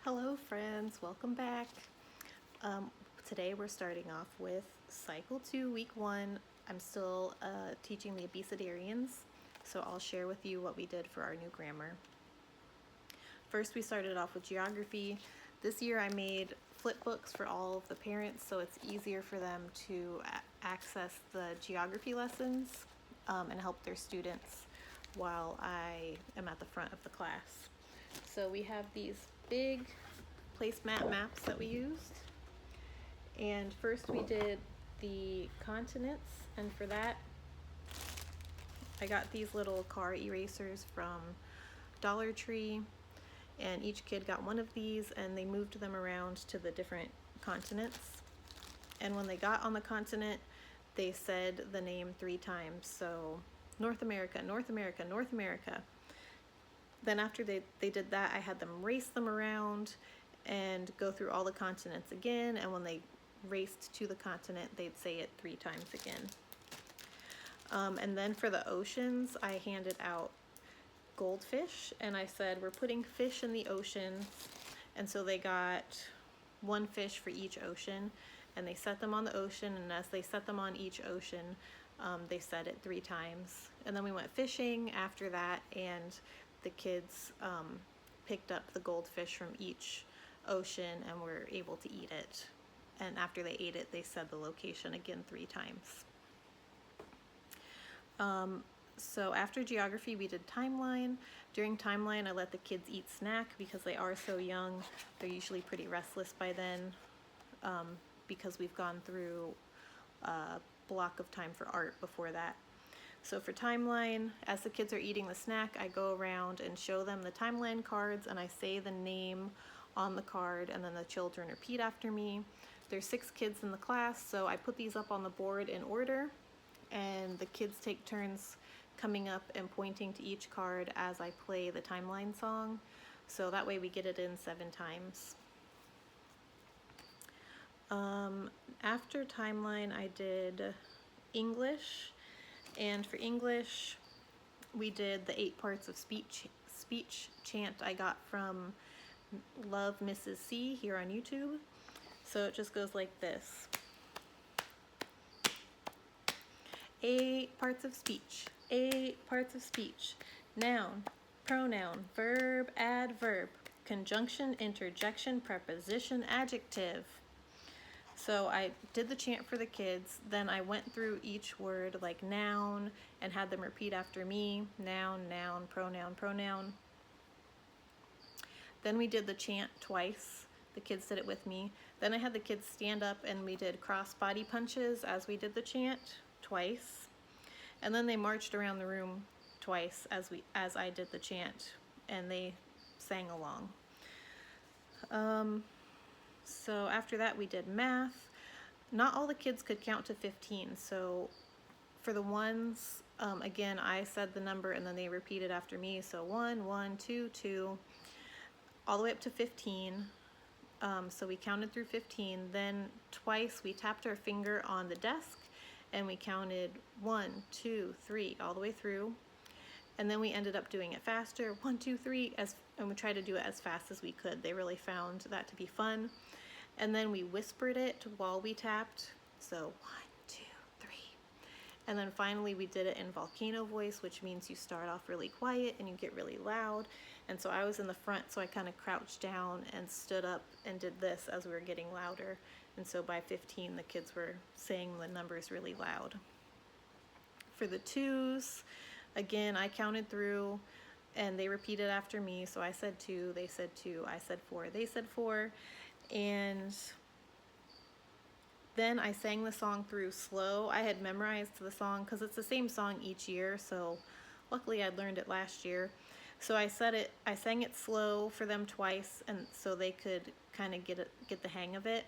Hello friends, welcome back. Um, Today we're starting off with Cycle 2, Week 1. I'm still teaching the Abecedarians, so I'll share with you what we did for our new grammar. First we started off with geography. This year I made flip books for all of the parents so it's easier for them to access the geography lessons and help their students while I am at the front of the class. So we have these big placemat maps that we used. And first we did the continents, and for that I got these little car erasers from Dollar Tree, and each kid got one of these and they moved them around to the different continents. And when they got on the continent, they said the name 3 times. So North America, North America, North America. Then after they did that, I had them race them around and go through all the continents again, and when they raced to the continent, they'd say it 3 times again. And then for the oceans, I handed out goldfish, and I said, we're putting fish in the ocean, and so they got 1 fish for each ocean, and they set them on the ocean, and as they set them on each ocean, they said it 3 times. And then we went fishing after that, and the kids picked up the goldfish from each ocean and were able to eat it. And after they ate it, they said the location again 3 times. So after geography, we did timeline. During timeline, I let the kids eat snack because they are so young. They're usually pretty restless by then because we've gone through a block of time for art before that. So for timeline, as the kids are eating the snack, I go around and show them the timeline cards, and I say the name on the card, and then the children repeat after me. There's 6 kids in the class, so I put these up on the board in order, and the kids take turns coming up and pointing to each card as I play the timeline song. So that way we get it in 7 times. After timeline, I did English. And for English, we did the 8 parts of speech chant I got from Love Mrs. C here on YouTube. So it just goes like this. 8 parts of speech, 8 parts of speech. Noun, pronoun, verb, adverb, conjunction, interjection, preposition, adjective. So I did the chant for the kids, then I went through each word like noun and had them repeat after me. Noun, noun, pronoun, pronoun. Then we did the chant twice. The kids did it with me. Then I had the kids stand up and we did cross body punches as we did the chant twice. And then they marched around the room twice as I did the chant, and they sang along. So after that we did math. Not all the kids could count to 15, so for the ones, again, I said the number and then they repeated after me. So 1, 1, 2, 2, all the way up to 15. So we counted through 15. Then twice we tapped our finger on the desk and we counted 1, 2, 3 all the way through. And then we ended up doing it faster, 1, 2, 3, and we tried to do it as fast as we could. They really found that to be fun. And then we whispered it while we tapped. So 1, 2, 3. And then finally we did it in volcano voice, which means you start off really quiet and you get really loud. And so I was in the front, so I kind of crouched down and stood up and did this as we were getting louder. And so by 15, the kids were saying the numbers really loud. For the 2s, again, I counted through and they repeated after me. So I said 2, they said 2, I said 4, they said 4. And then I sang the song through slow. I had memorized the song because it's the same song each year, so luckily I'd learned it last year. So I sang it slow for them twice, and so they could kind of get the hang of it.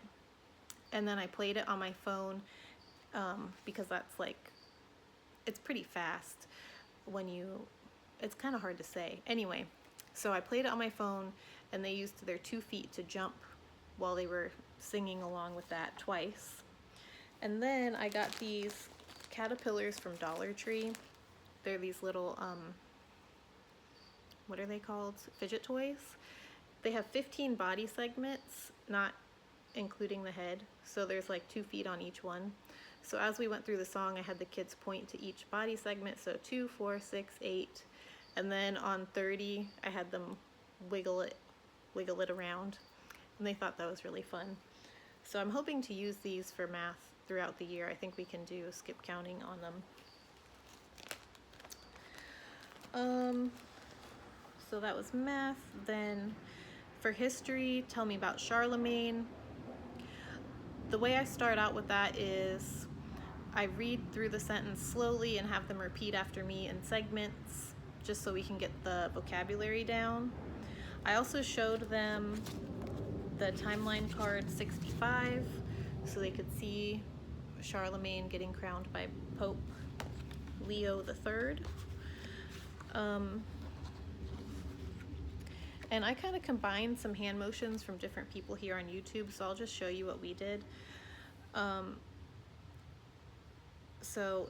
And then I played it on my phone because that's it's pretty fast it's kind of hard to say. Anyway, so I played it on my phone and they used their 2 feet to jump while they were singing along with that twice. And then I got these caterpillars from Dollar Tree. They're these little, what are they called? Fidget toys. They have 15 body segments, not including the head. So there's like 2 feet on each one. So as we went through the song, I had the kids point to each body segment. So 2, 4, 6, 8. And then on 30, I had them wiggle it around. And they thought that was really fun. So I'm hoping to use these for math throughout the year. I think we can do skip counting on them. So that was math. Then for history, tell me about Charlemagne. The way I start out with that is I read through the sentence slowly and have them repeat after me in segments, just so we can get the vocabulary down. I also showed them the timeline card 65, so they could see Charlemagne getting crowned by Pope Leo III. And I kind of combined some hand motions from different people here on YouTube, so I'll just show you what we did. So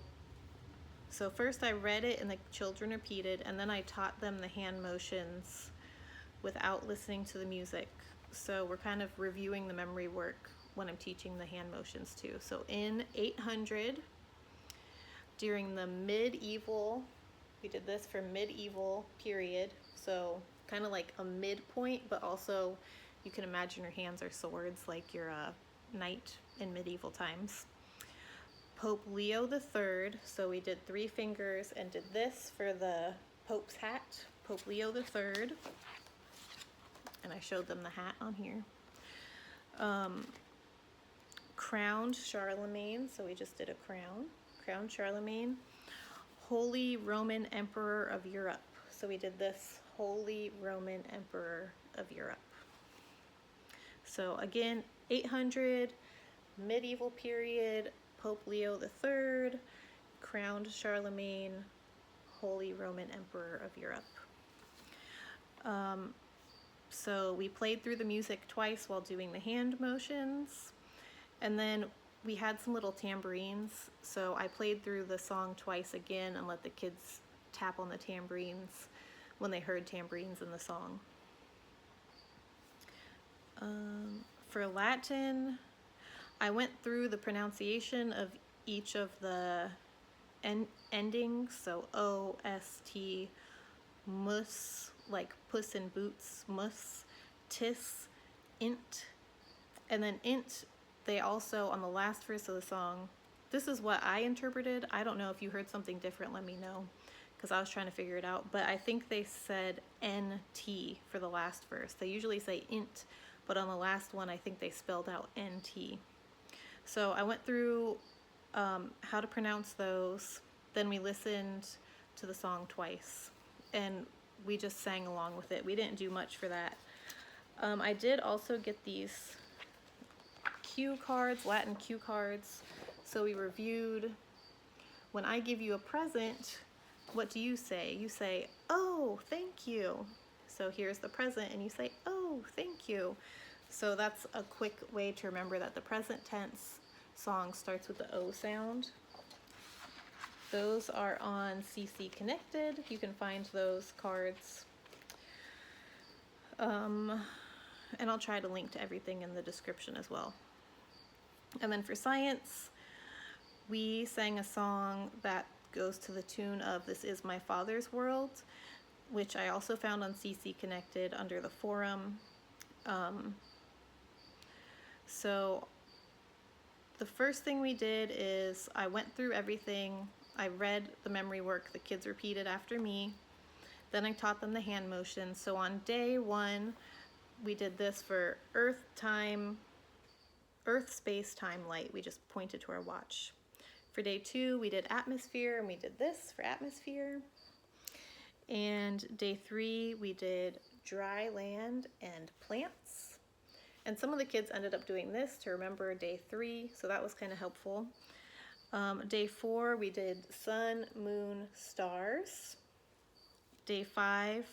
first I read it and the children repeated, and then I taught them the hand motions without listening to the music. So we're kind of reviewing the memory work when I'm teaching the hand motions too. So in 800, during the medieval, we did this for medieval period, so kind of like a midpoint, but also you can imagine your hands are swords like you're a knight in medieval times. Pope Leo III, so we did 3 fingers and did this for the Pope's hat, Pope Leo III, and I showed them the hat on here. Crowned Charlemagne, so we just did a crown, crowned Charlemagne. Holy Roman Emperor of Europe, so we did this, Holy Roman Emperor of Europe. So again, 800, medieval period, Pope Leo III, crowned Charlemagne, Holy Roman Emperor of Europe. So we played through the music twice while doing the hand motions, and then we had some little tambourines, so I played through the song twice again and let the kids tap on the tambourines when they heard tambourines in the song. For Latin, I went through the pronunciation of each of the endings, so O, S, T, mus, like puss in boots, mus, tis, int, and then int, they also, on the last verse of the song, this is what I interpreted. I don't know if you heard something different, let me know, because I was trying to figure it out, but I think they said NT for the last verse. They usually say int, but on the last one, I think they spelled out NT. So I went through how to pronounce those, then we listened to the song twice, and we just sang along with it. We didn't do much for that. I did also get these cue cards, Latin cue cards. So we reviewed, when I give you a present, what do you say? You say, oh, thank you. So here's the present, and you say, oh, thank you. So that's a quick way to remember that the present tense song starts with the O sound. Those are on CCConnected. You can find those cards. And I'll try to link to everything in the description as well. And then for science, we sang a song that goes to the tune of This Is My Father's World, which I also found on CCConnected under the forum. So the first thing we did is I went through everything. I read the memory work, the kids repeated after me. Then I taught them the hand motion. So on day 1, we did this for Earth, space, time, light. We just pointed to our watch. For day 2, we did atmosphere, and we did this for atmosphere. And day 3, we did dry land and plants. And some of the kids ended up doing this to remember day 3, so that was kind of helpful. Day 4, we did sun, moon, stars. Day 5,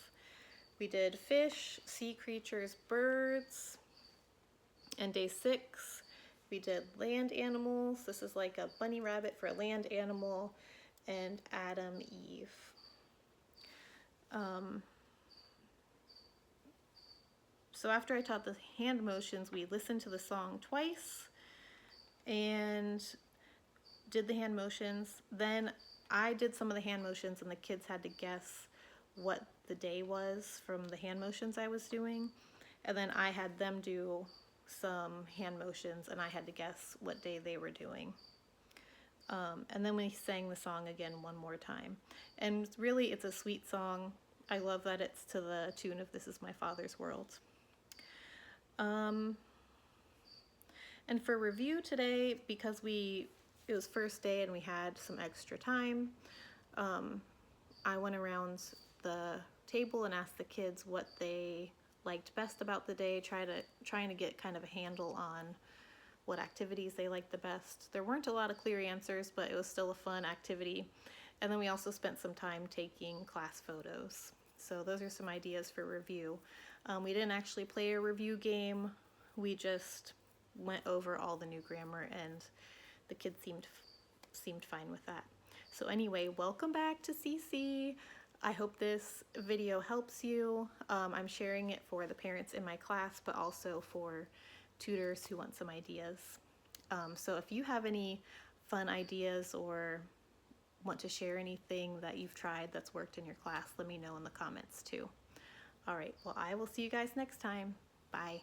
we did fish, sea creatures, birds. And day 6, we did land animals. This is like a bunny rabbit for a land animal, and Adam, Eve. So after I taught the hand motions, we listened to the song twice and did the hand motions. Then I did some of the hand motions and the kids had to guess what the day was from the hand motions I was doing. And then I had them do some hand motions and I had to guess what day they were doing. And then we sang the song again one more time. And really, it's a sweet song. I love that it's to the tune of This Is My Father's World. And for review today, because it was first day and we had some extra time, I went around the table and asked the kids what they liked best about the day, trying to get kind of a handle on what activities they liked the best. There weren't a lot of clear answers, but it was still a fun activity. And then we also spent some time taking class photos. So those are some ideas for review. We didn't actually play a review game. We just went over all the new grammar and the kids seemed fine with that. So anyway, welcome back to CC. I hope this video helps you. I'm sharing it for the parents in my class, but also for tutors who want some ideas. So if you have any fun ideas or want to share anything that you've tried that's worked in your class, let me know in the comments too. All right, well, I will see you guys next time. Bye.